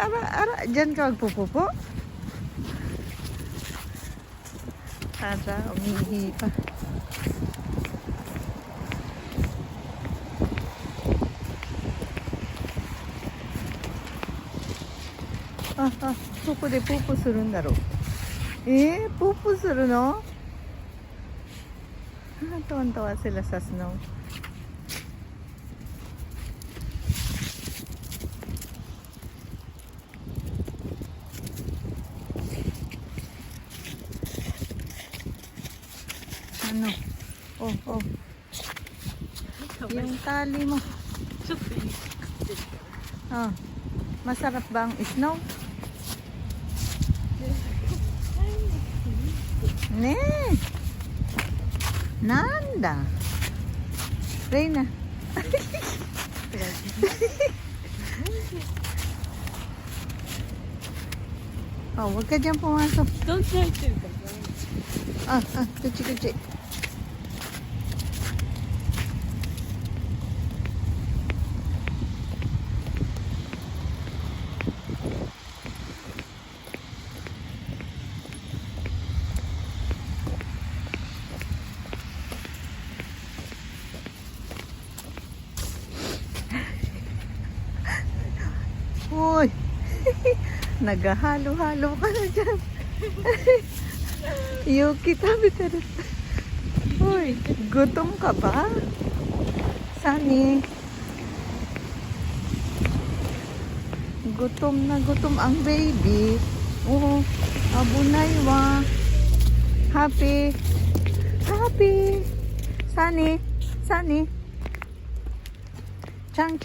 ara. Diyan ka magpupupo. Ara, umihi pa. Pupo de pupo suru n daro. Pupo suru no? Tuwan-tuwa sila sa snow. Ano? Oh. Yung tali mo. Masarap ba ang snow? Ne. Nanda. Reina. Huwag ka dyan pumasok. Don't try to. Kuchi. Uy! Naghahalo-halo ka na dyan. Yuki, tabi tayo. Uy, gutom ka ba? Sani? Gutom na gutom ang baby. Abunay wa. Happy. Sani? Chang.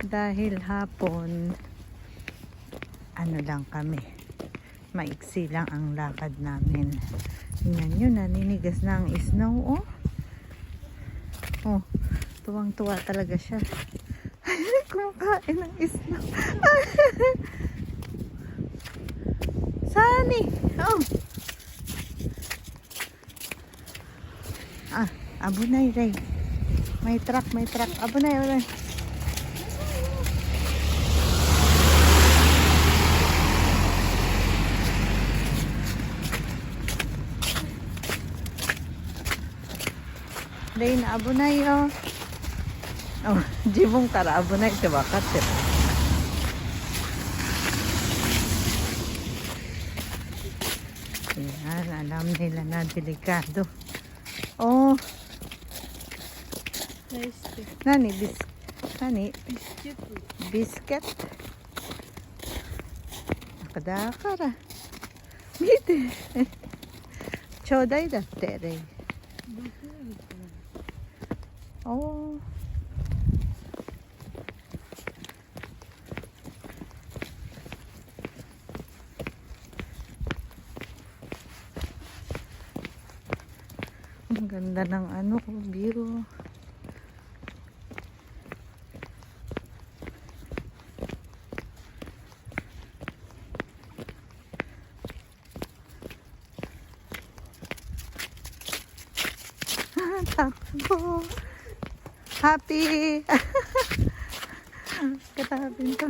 Dahil hapon, ano lang kami, maiksi lang ang lakad namin. Tingnan nyo, naninigas na ang snow. Tuwang-tuwa talaga siya. Kumakain ng snow. Sani? Abunay, Ray. May truck. Abunay. Ray, abunay, jibong tara, abunay, tibakat, Yan, alam nila na delikado. Nani, biscuit. Nakadakara. Mite. Chodai datte, Ray. Ang ganda ng view. Takbo. Happy. Katabi ko.